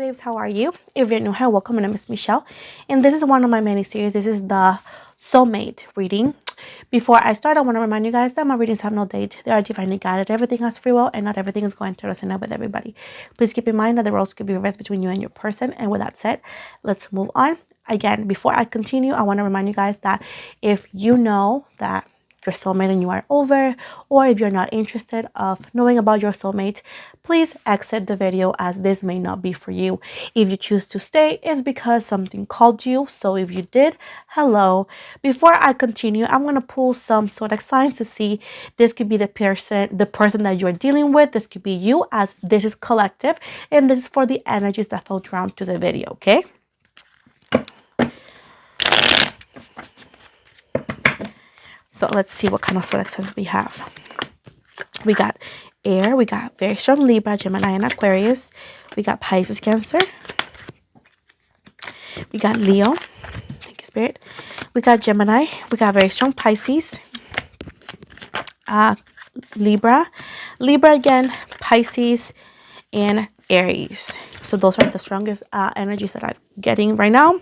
babes, how are you? If you're new, hi, welcome. My name is Michelle, and this is one of my mini series. This is the Soulmate reading. Before I start, I want to remind you guys that my readings have no date. They are divinely guided. Everything has free will, and not everything is going to resonate with everybody. Please keep in mind that the roles could be reversed between you and your person. And with that said, let's move on. Again, before I continue, I want to remind you guys that if you know that your soulmate and you are over, or if you're not interested of knowing about your soulmate, please exit the video, as this may not be for you. If you choose to stay, it's because something called you. So if you did, hello. Before I continue, I'm going to pull some zodiac signs to see. This could be the person that you're dealing with. This could be you, as this is collective, and this is for the energies that fell down to the video. Okay. So let's see what kind of zodiac signs we have. We got air. We got very strong Libra, Gemini, and Aquarius. We got Pisces, Cancer. We got Leo. Thank you, Spirit. We got Gemini. We got very strong Pisces. Libra. Libra again, Pisces, and Aries. So those are the strongest energies that I'm getting right now.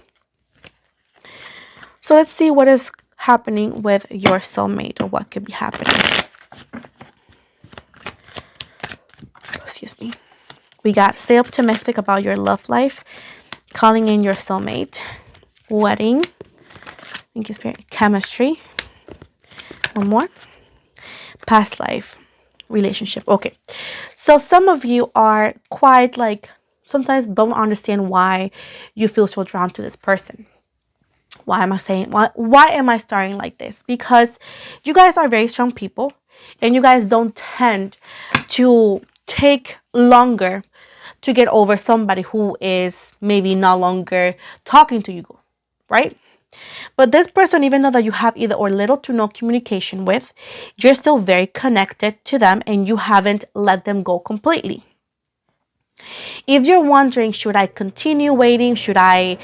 So let's see what is happening with your soulmate, or what could be happening. Excuse me. We got stay optimistic about your love life, calling in your soulmate, wedding, thank you, Spirit, chemistry, one more, past life, relationship. Okay, so some of you are quite like, sometimes don't understand why you feel so drawn to this person. Why am I starting like this? Because you guys are very strong people, and you guys don't tend to take longer to get over somebody who is maybe no longer talking to you, right? But this person, even though that you have either or little to no communication with, you're still very connected to them, and you haven't let them go completely. If you're wondering, should I continue waiting? Should I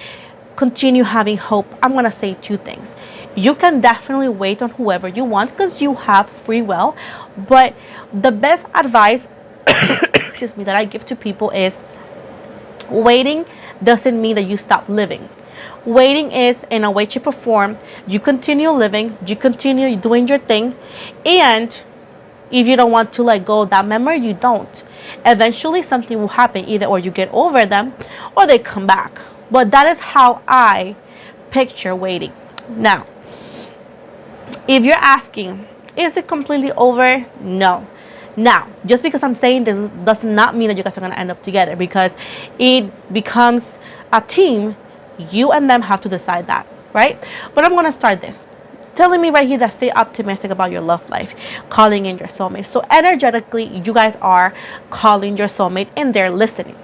continue having hope? I'm gonna say two things. You can definitely wait on whoever you want, because you have free will, but the best advice excuse me, that I give to people is waiting doesn't mean that you stop living. Waiting is, in a way, shape, or form, you continue living, you continue doing your thing, and if you don't want to let go of that memory, you don't. Eventually something will happen, either or you get over them or they come back. But that is how I picture waiting. Now, if you're asking, is it completely over? No. Now, just because I'm saying this does not mean that you guys are going to end up together, because it becomes a team. You and them have to decide that, right? But I'm going to start this. Telling me right here that stay optimistic about your love life, calling in your soulmate. So energetically, you guys are calling your soulmate, and they're listening.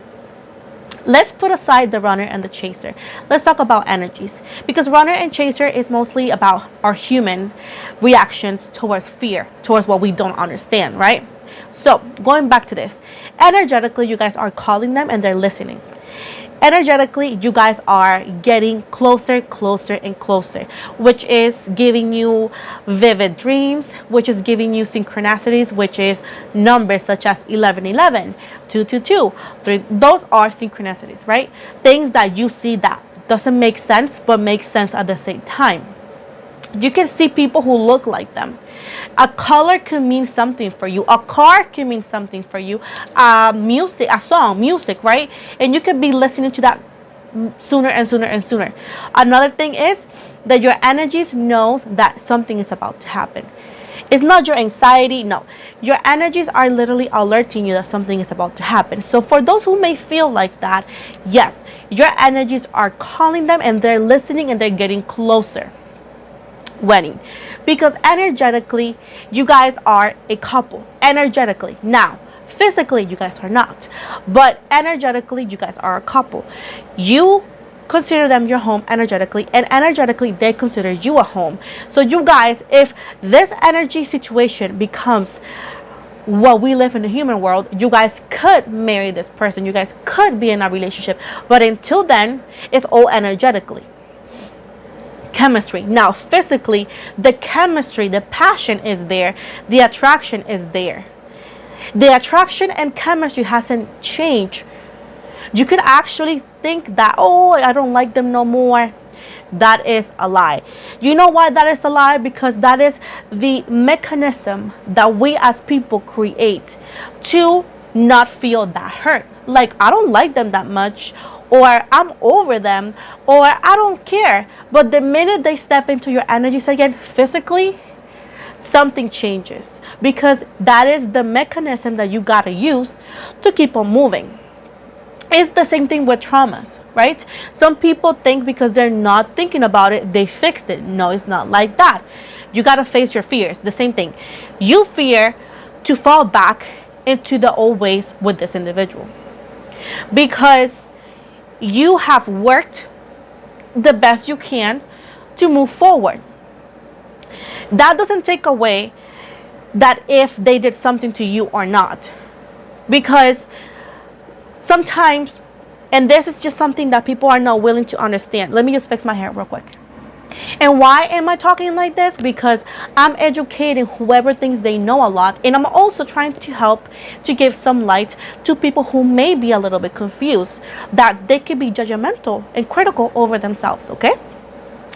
Let's put aside the runner and the chaser. Let's talk about energies, because runner and chaser is mostly about our human reactions towards fear, towards what we don't understand, right? So going back to this, energetically, you guys are calling them, and they're listening. Energetically, you guys are getting closer, closer, and closer, which is giving you vivid dreams, which is giving you synchronicities, which is numbers such as 1111, 222, 3. Those are synchronicities, right? Things that you see that doesn't make sense, but makes sense at the same time. You can see people who look like them. A color can mean something for you. A car can mean something for you. Music, a song, music, right? And you can be listening to that sooner and sooner and sooner. Another thing is that your energies knows that something is about to happen. It's not your anxiety, no. Your energies are literally alerting you that something is about to happen. So for those who may feel like that, yes, your energies are calling them, and they're listening, and they're getting closer. Wedding, because energetically you guys are a couple. Energetically, now physically you guys are not, but energetically you guys are a couple. You consider them your home energetically, and energetically they consider you a home. So you guys, if this energy situation becomes what we live in the human world, you guys could marry this person, you guys could be in a relationship, but until then it's all energetically. Chemistry. Now physically, the chemistry, the passion is there, the attraction is there. The attraction and chemistry hasn't changed You could actually think that, oh, I don't like them no more. That is a lie. You know why that is a lie? Because that is the mechanism that we as people create to not feel that hurt. Like, I don't like them that much, or I'm over them, or I don't care. But the minute they step into your energies again physically, something changes, because that is the mechanism that you gotta use to keep on moving. It's the same thing with traumas, right? Some people think because they're not thinking about it, they fixed it. No, it's not like that. You got to face your fears. The same thing. You fear to fall back into the old ways with this individual because you have worked the best you can to move forward. That doesn't take away that if they did something to you or not, because sometimes, and this is just something that people are not willing to understand. Let me just fix my hair real quick. And why am I talking like this? Because I'm educating whoever thinks they know a lot, and I'm also trying to help to give some light to people who may be a little bit confused, that they could be judgmental and critical over themselves, okay?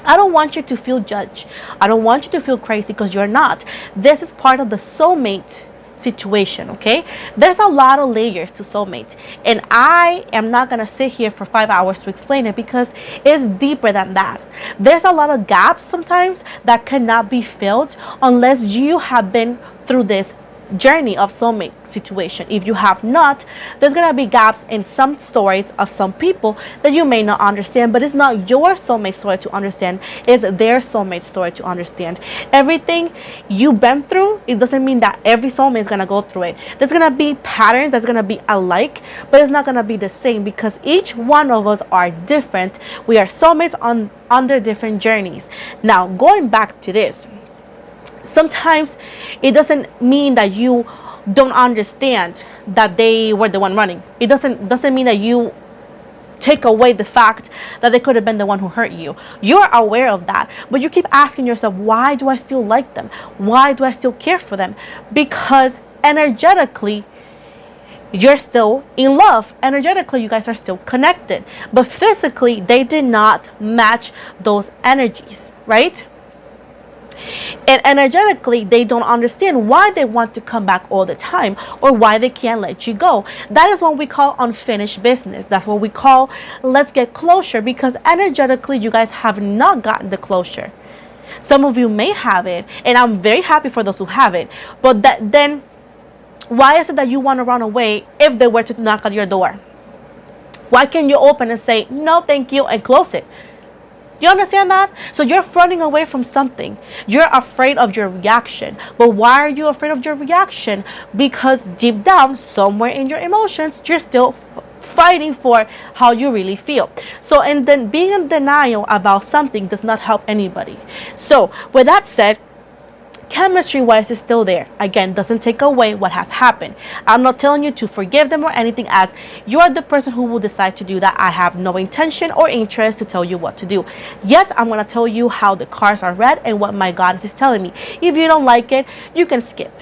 I don't want you to feel judged. I don't want you to feel crazy, because you're not. This is part of the soulmate situation, okay? There's a lot of layers to soulmates, and I am not gonna sit here for 5 hours to explain it, because it's deeper than that. There's a lot of gaps sometimes that cannot be filled unless you have been through this journey of soulmate situation. If you have not, there's gonna be gaps in some stories of some people that you may not understand, but it's not your soulmate story to understand, it's their soulmate story to understand. Everything you've been through, it doesn't mean that every soulmate is gonna go through it. There's gonna be patterns that's gonna be alike, but it's not gonna be the same, because each one of us are different. We are soulmates under different journeys. Now, going back to this, sometimes it doesn't mean that you don't understand that they were the one running. It doesn't mean that you take away the fact that they could have been the one who hurt you. You're aware of that, but you keep asking yourself, why do I still like them? Why do I still care for them? Because energetically, you're still in love. Energetically, you guys are still connected, but physically, they did not match those energies, right? And energetically, they don't understand why they want to come back all the time, or why they can't let you go. That is what we call unfinished business. That's what we call let's get closure, because energetically, you guys have not gotten the closure. Some of you may have it, and I'm very happy for those who have it. But then why is it that you want to run away if they were to knock on your door? Why can't you open and say, no, thank you, and close it? You understand that? So you're running away from something. You're afraid of your reaction. But why are you afraid of your reaction? Because deep down, somewhere in your emotions, you're still fighting for how you really feel. So, and then being in denial about something does not help anybody. So, with that said, chemistry wise is still there. Again, doesn't take away what has happened. I'm not telling you to forgive them or anything, as you're the person who will decide to do that. I have no intention or interest to tell you what to do. Yet I'm going to tell you how the cards are read and what my goddess is telling me. If you don't like it, you can skip.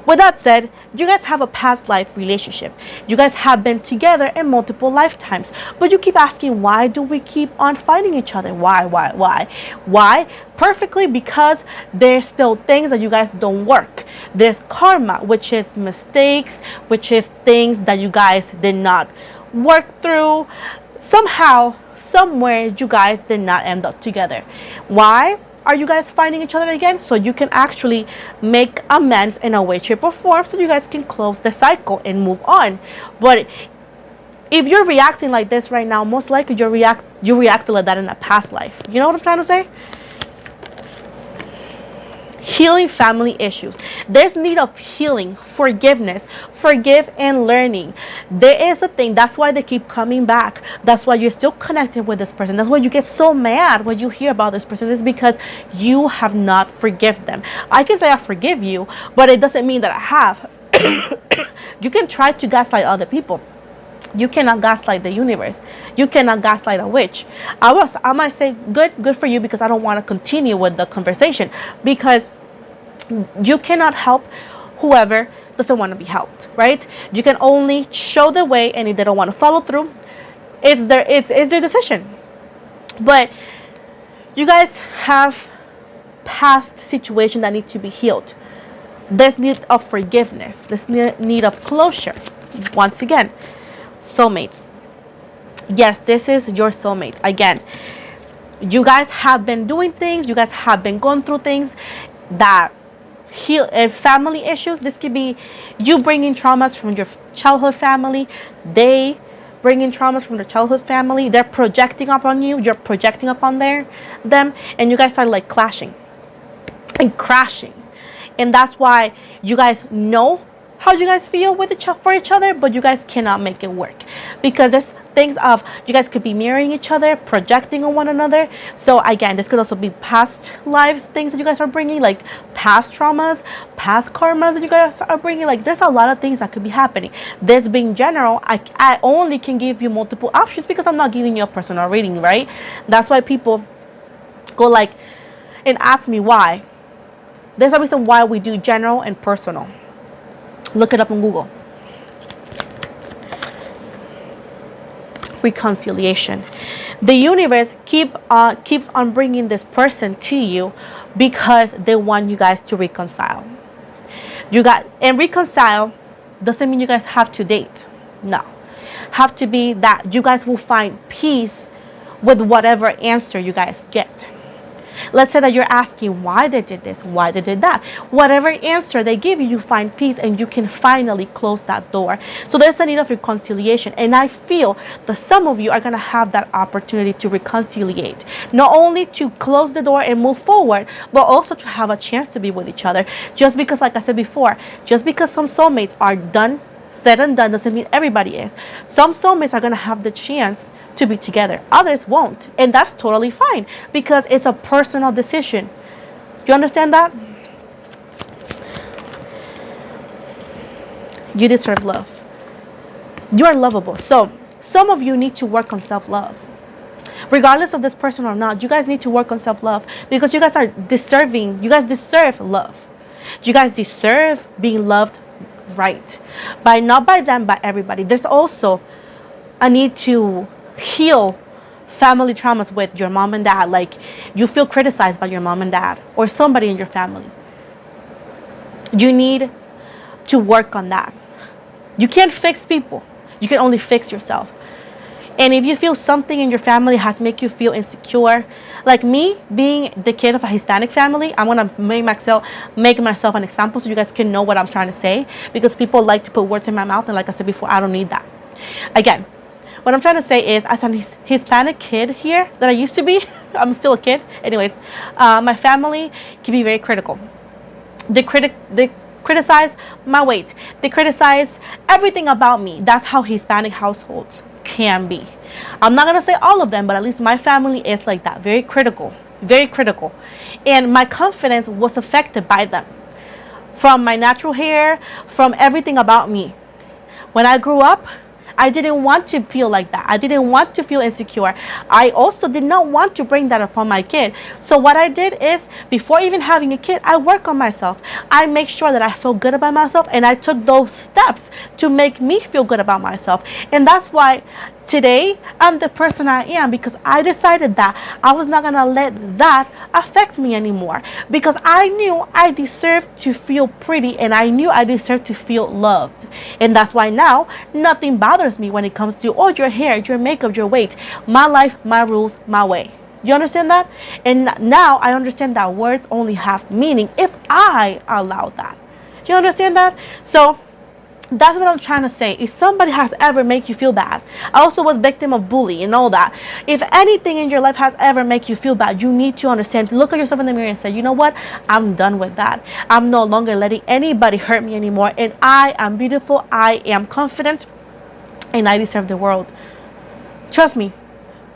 With that said, you guys have a past life relationship. You guys have been together in multiple lifetimes. But you keep asking, why do we keep on fighting each other? Why? Perfectly, because there's still things that you guys don't work. There's karma, which is mistakes, which is things that you guys did not work through. Somehow, somewhere, you guys did not end up together. Why are you guys finding each other again? So you can actually make amends in a way, shape, or form, so you guys can close the cycle and move on. But if you're reacting like this right now, most likely you reacted like that in a past life. You know what I'm trying to say? Healing family issues. There's need of healing, forgiveness, forgive and learning. There is a thing. That's why they keep coming back. That's why you're still connected with this person. That's why you get so mad when you hear about this person. It's because you have not forgiven them. I can say I forgive you, but it doesn't mean that I have. You can try to gaslight other people. You cannot gaslight the universe. You cannot gaslight a witch. I might say good for you, because I don't want to continue with the conversation, because you cannot help whoever doesn't want to be helped, right? You can only show the way, and if they don't want to follow through, It's their decision. But you guys have past situation that need to be healed. There's need of forgiveness. There's need of closure. Once again, soulmate. Yes, this is your soulmate. Again, you guys have been doing things. You guys have been going through things that heal and family issues. This could be you bringing traumas from your childhood family. They bringing traumas from their childhood family. They're projecting upon you. You're projecting upon them, and you guys are like clashing and crashing. And that's why you guys know how you guys feel with for each other, but you guys cannot make it work because there's things of you guys could be mirroring each other, projecting on one another. So again, this could also be past lives, things that you guys are bringing, like past traumas, past karmas that you guys are bringing. Like there's a lot of things that could be happening. This being general, I only can give you multiple options because I'm not giving you a personal reading, right? That's why people go like and ask me why. There's a reason why we do general and personal. Look it up on Google. Reconciliation. The universe keeps on bringing this person to you because they want you guys to reconcile. And reconcile doesn't mean you guys have to date. No. Have to be that you guys will find peace with whatever answer you guys get. Let's say that you're asking why they did this, why they did that. Whatever answer they give you, you find peace and you can finally close that door. So there's a need of reconciliation. And I feel that some of you are going to have that opportunity to reconciliate. Not only to close the door and move forward, but also to have a chance to be with each other. Just because, like I said before, just because some soulmates are done, said and done, doesn't mean everybody is. Some soulmates are going to have the chance to be together. Others won't. And that's totally fine because it's a personal decision. You understand that? You deserve love. You are lovable. So some of you need to work on self-love. Regardless of this person or not, you guys need to work on self-love because you guys are deserving. You guys deserve love. You guys deserve being loved right. Not by them, by everybody. There's also a need to heal family traumas with your mom and dad. Like you feel criticized by your mom and dad or somebody in your family. You need to work on that. You can't fix people. You can only fix yourself. And if you feel something in your family has made you feel insecure, like me being the kid of a Hispanic family, I'm going to make myself an example so you guys can know what I'm trying to say, because people like to put words in my mouth, and like I said before, I don't need that. Again, what I'm trying to say is, as a Hispanic kid here that I used to be, I'm still a kid. Anyways, my family can be very critical. They criticize my weight. They criticize everything about me. That's how Hispanic households can be. I'm not going to say all of them, but at least my family is like that. Very critical. Very critical. And my confidence was affected by them. From my natural hair, from everything about me. When I grew up, I didn't want to feel like that. I didn't want to feel insecure. I also did not want to bring that upon my kid. So what I did is, before even having a kid, I work on myself. I make sure that I feel good about myself, and I took those steps to make me feel good about myself. And that's why today I'm the person I am, because I decided that I was not going to let that affect me anymore, because I knew I deserved to feel pretty, and I knew I deserved to feel loved. And that's why now nothing bothers me when it comes to, oh, your hair, your makeup, your weight. My life, my rules, my way. You understand that? And now I understand that words only have meaning if I allow that. You understand that? So that's what I'm trying to say. If somebody has ever made you feel bad, I also was victim of bullying and all that. If anything in your life has ever made you feel bad, you need to understand, look at yourself in the mirror and say, you know what? I'm done with that. I'm no longer letting anybody hurt me anymore. And I am beautiful. I am confident. And I deserve the world. Trust me.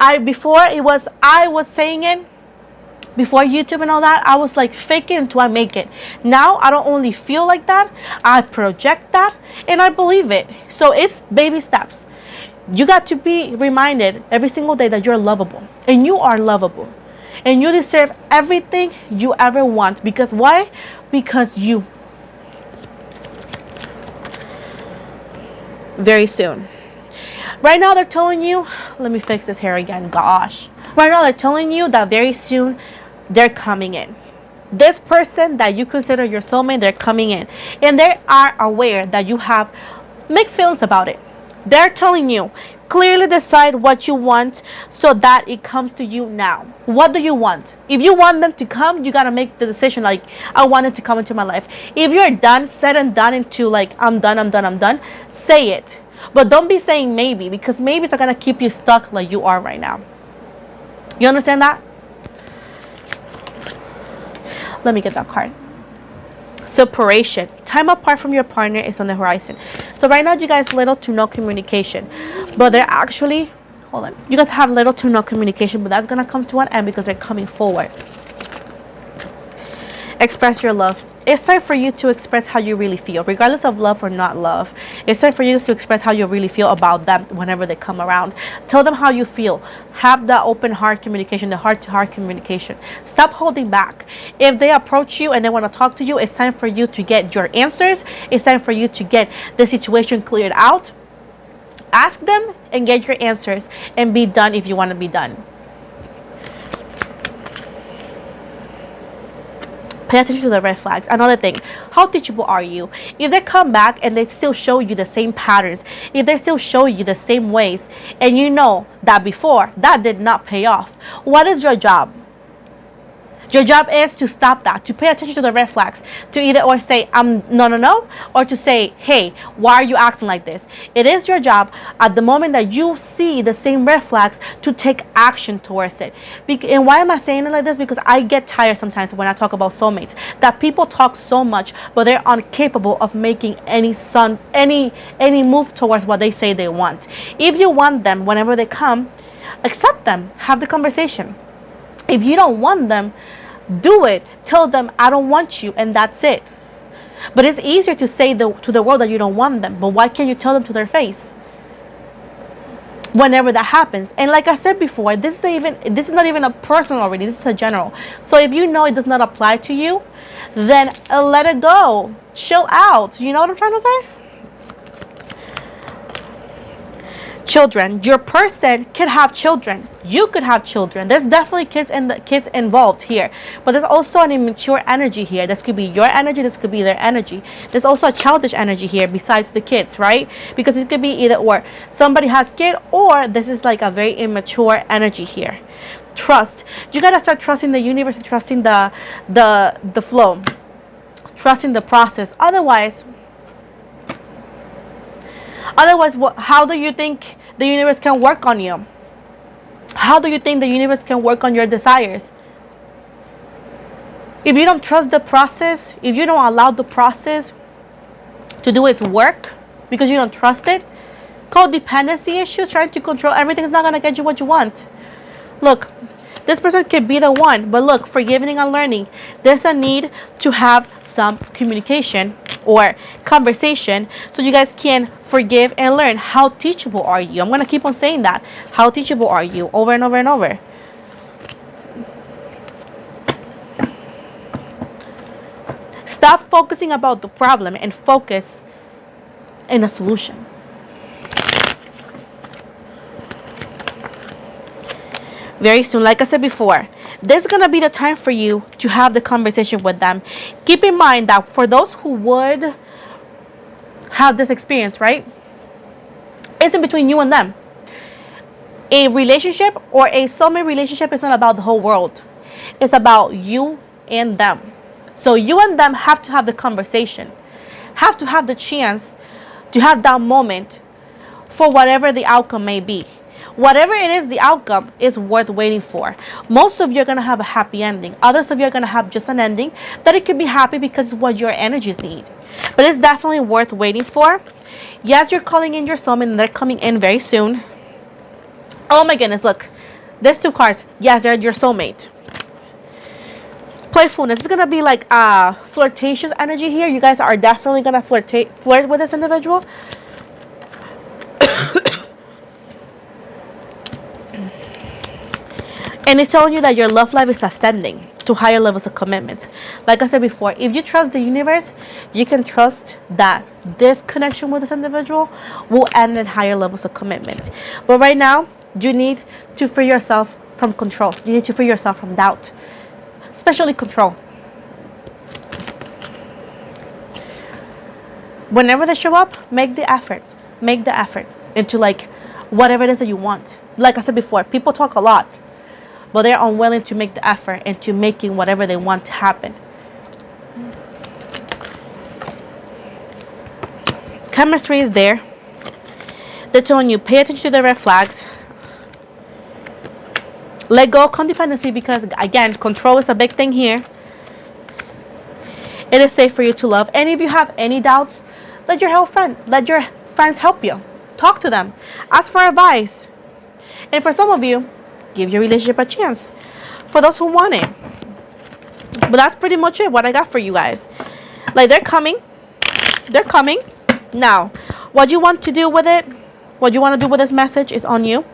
I was saying it before YouTube and all that. I was like, fake it until I make it. Now I don't only feel like that, I project that, and I believe it. So it's baby steps. You got to be reminded every single day that you're lovable, and you are lovable, and you deserve everything you ever want. Because why? Because you. Very soon, Right now they're telling you, let me fix this hair again, gosh. Right now they're telling you that very soon they're coming in. This person that you consider your soulmate, they're coming in. And they are aware that you have mixed feelings about it. They're telling you, clearly decide what you want so that it comes to you now. What do you want? If you want them to come, you got to make the decision like, I want it to come into my life. If you're done, said and done into like, I'm done, say it. But don't be saying maybe, because maybes are going to keep you stuck like you are right now. You understand that? Let me get that card. Separation. Time apart from your partner is on the horizon. So right now you guys little to no communication. But they're actually, hold on. You guys have little to no communication, but that's going to come to an end because they're coming forward. Express your love. It's time for you to express how you really feel, regardless of love or not love. It's time for you to express how you really feel about them whenever they come around. Tell them how you feel. Have the open heart communication, the heart-to-heart communication. Stop holding back. If they approach you and they want to talk to you, it's time for you to get your answers. It's time for you to get the situation cleared out. Ask them and get your answers and be done if you want to be done. Pay attention to the red flags. Another thing, how teachable are you? If they come back and they still show you the same patterns, if they still show you the same ways, and you know that before, that did not pay off, what is your job? Your job is to stop that, to pay attention to the red flags, to either or say, no, or to say, hey, why are you acting like this? It is your job at the moment that you see the same red flags to take action towards it. And why am I saying it like this? Because I get tired sometimes when I talk about soulmates, that people talk so much, but they're incapable of making any move towards what they say they want. If you want them, whenever they come, accept them, have the conversation. If you don't want them, do it. Tell them, I don't want you, and that's it. But it's easier to say to the world that you don't want them. But why can't you tell them to their face whenever that happens? And like I said before, this is not even a personal already. This is a general. So if you know it does not apply to you, then let it go. Chill out. You know what I'm trying to say? Children. Your person could have children. You could have children. There's definitely kids involved here, but there's also an immature energy here. This could be your energy, this could be their energy. There's also a childish energy here besides the kids, right? Because it could be either or. Somebody has kid, or this is like a very immature energy here. Trust. You gotta start trusting the universe and trusting the flow, trusting the process. Otherwise, how do you think the universe can work on you? How do you think the universe can work on your desires? If you don't trust the process, if you don't allow the process to do its work because you don't trust it, codependency issues, trying to control everything is not going to get you what you want. Look, this person could be the one, but look, forgiving and learning, there's a need to have some communication or conversation so you guys can forgive and learn. How teachable are you? I'm going to keep on saying that. How teachable are you? Over and over and over. Stop focusing about the problem and focus in a solution. Very soon, like I said before, this is going to be the time for you to have the conversation with them. Keep in mind that for those who would have this experience, right? It's in between you and them. A relationship or a soulmate relationship is not about the whole world. It's about you and them. So you and them have to have the conversation, have to have the chance to have that moment for whatever the outcome may be. Whatever it is, the outcome is worth waiting for. Most of you are going to have a happy ending. Others of you are going to have just an ending that it could be happy because it's what your energies need. But it's definitely worth waiting for. Yes, you're calling in your soulmate and they're coming in very soon. Oh my goodness, look. There's two cards. Yes, they're your soulmate. Playfulness. It's going to be like flirtatious energy here. You guys are definitely going to flirt with this individual. And it's telling you that your love life is ascending to higher levels of commitment. Like I said before, if you trust the universe, you can trust that this connection with this individual will end in higher levels of commitment. But right now, you need to free yourself from control. You need to free yourself from doubt, especially control. Whenever they show up, make the effort. Make the effort into like whatever it is that you want. Like I said before, people talk a lot, but they're unwilling to make the effort into making whatever they want to happen. Chemistry is there. They're telling you, pay attention to the red flags. Let go of codependency, because again, control is a big thing here. It is safe for you to love. And if you have any doubts, let your friends help you. Talk to them. Ask for advice. And for some of you, give your relationship a chance. For those who want it. But that's pretty much it, what I got for you guys. Like, they're coming. They're coming. Now, what you want to do with it, what you want to do with this message is on you.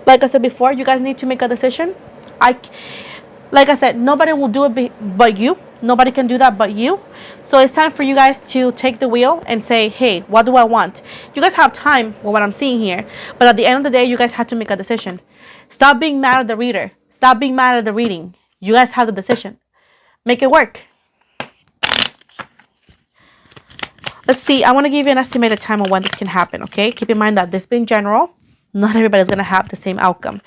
Like I said before, you guys need to make a decision. Like I said, nobody will do it but you. Nobody can do that but you. So it's time for you guys to take the wheel and say, hey, what do I want? You guys have time for what I'm seeing here. But at the end of the day, you guys have to make a decision. Stop being mad at the reader. Stop being mad at the reading. You guys have the decision. Make it work. Let's see. I want to give you an estimated time on when this can happen, okay? Keep in mind that this being general, not everybody's going to have the same outcome.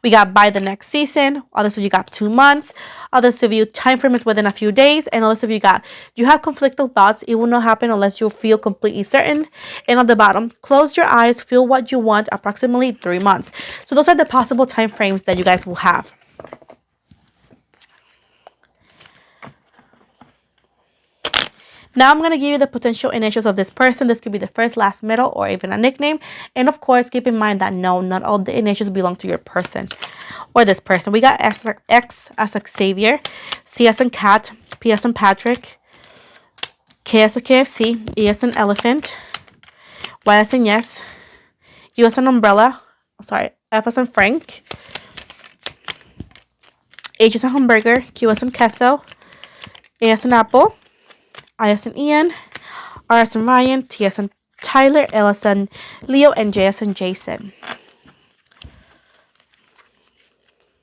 We got by the next season. Others of you got 2 months. Others of you, time frame is within a few days. And others of you got, you have conflicting thoughts. It will not happen unless you feel completely certain. And on the bottom, close your eyes, feel what you want, approximately 3 months. So those are the possible time frames that you guys will have. Now I'm going to give you the potential initials of this person. This could be the first, last, middle, or even a nickname. And of course, keep in mind that no, not all the initials belong to your person or this person. We got X as Xavier, C as in cat, P as in Patrick, K as in KFC, E as in elephant, Y as in yes, U as in umbrella, F as in Frank, H as in hamburger, Q as in queso, A as in apple, I as in Ian, R as in Ryan, T as in Tyler, L as in Leo, and J as in Jason.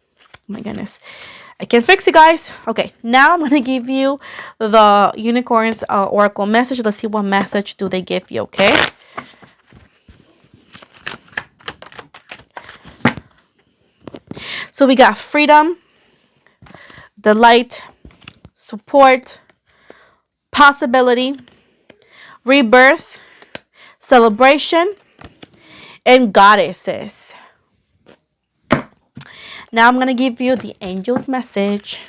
Oh my goodness. I can fix it, guys. Okay, now I'm going to give you the unicorns oracle message. Let's see what message do they give you, okay? So we got freedom, delight, support, possibility, rebirth, celebration, and goddesses. Now I'm going to give you the angel's message.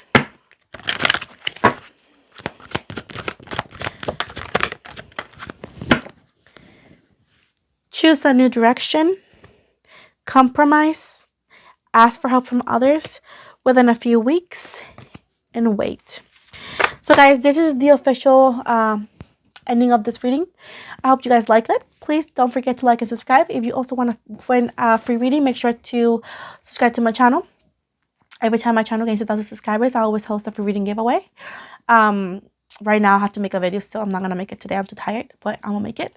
Choose a new direction, compromise, ask for help from others within a few weeks, and wait. So guys, this is the official ending of this reading. I hope you guys liked it. Please don't forget to like and subscribe. If you also want a free reading, make sure to subscribe to my channel. Every time my channel gains 1,000 subscribers, I always host a free reading giveaway. Right now I have to make a video still. I'm not going to make it today. I'm too tired, but I'm going to make it.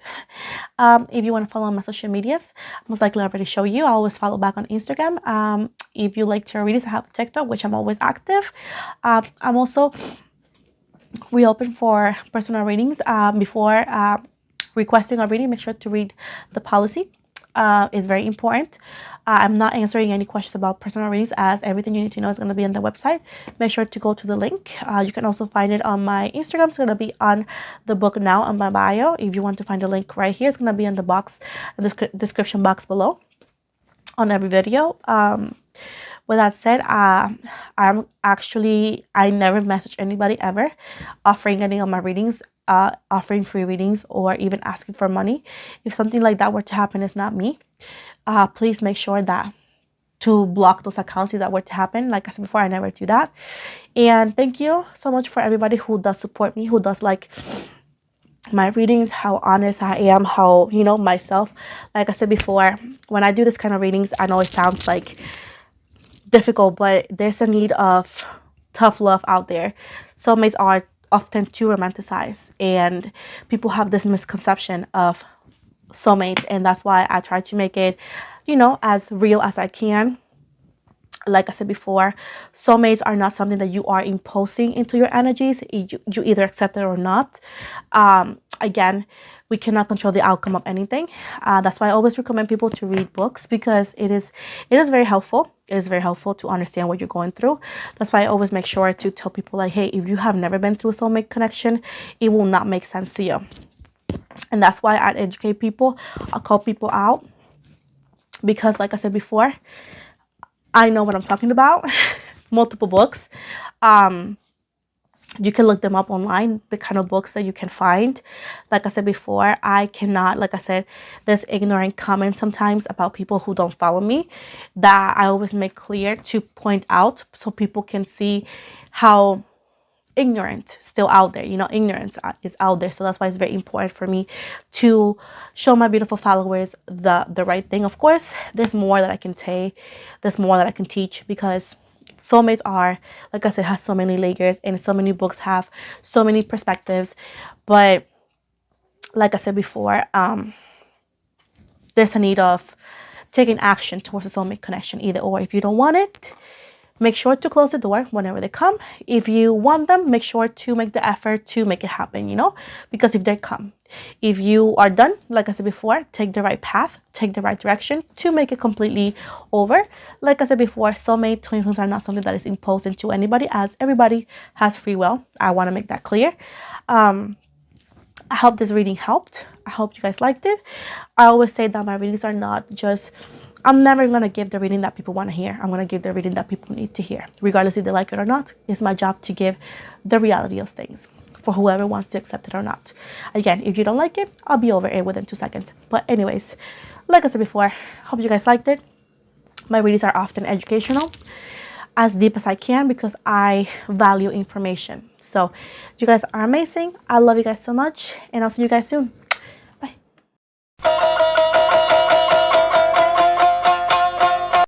If you want to follow my social medias, most likely I already show you. I always follow back on Instagram. If you like tarot readings, I have TikTok, which I'm always active. I'm also reopen for personal readings. Before requesting a reading, make sure to read the policy. It's very important. I'm not answering any questions about personal readings, as everything you need to know is going to be on the website. Make sure to go to the link. You can also find it on my Instagram. It's going to be on the book now on my bio. If you want to find the link right here, it's going to be in the box, in the description box below on every video. With that said, I never message anybody ever offering any of my readings, offering free readings, or even asking for money. If something like that were to happen, it's not me. Please make sure that to block those accounts if that were to happen. Like I said before, I never do that. And thank you so much for everybody who does support me, who does like my readings, how honest I am, how, you know, myself. Like I said before, when I do this kind of readings, I know it sounds like difficult, but there's a need of tough love out there. Soulmates are often too romanticized, and people have this misconception of soulmates, and that's why I try to make it, as real as I can. Like I said before, soulmates are not something that you are imposing into your energies. You either accept it or not. Again, we cannot control the outcome of anything. That's why I always recommend people to read books, because it is very helpful. It is very helpful to understand what you're going through. That's why I always make sure to tell people, like, hey, if you have never been through a soulmate connection, it will not make sense to you. And that's why I educate people. I call people out, because like I said before, I know what I'm talking about. Multiple books. You can look them up online, the kind of books that you can find. Like I said before, I cannot, like I said, there's ignorant comments sometimes about people who don't follow me, that I always make clear to point out, so people can see how ignorant still out there. Ignorance is out there. So that's why it's very important for me to show my beautiful followers the right thing. Of course, there's more that I can there's more that I can teach, because soulmates are, like I said, has so many layers, and so many books have so many perspectives. But like I said before, there's a need of taking action towards a soulmate connection, either or. If you don't want it, make sure to close the door whenever they come. If you want them, make sure to make the effort to make it happen, because if they come, if you are done, like I said before, take the right path, take the right direction to make it completely over. Like I said before, soulmate twin flames are not something that is imposed into anybody, as everybody has free will. I want to make that clear. I hope this reading helped. I hope you guys liked it. I always say that my readings are not just, I'm never going to give the reading that people want to hear. I'm going to give the reading that people need to hear. Regardless if they like it or not, it's my job to give the reality of things for whoever wants to accept it or not. Again, if you don't like it, I'll be over it within 2 seconds. But anyways, like I said before, hope you guys liked it. My readings are often educational, as deep as I can, because I value information. So you guys are amazing. I love you guys so much, and I'll see you guys soon.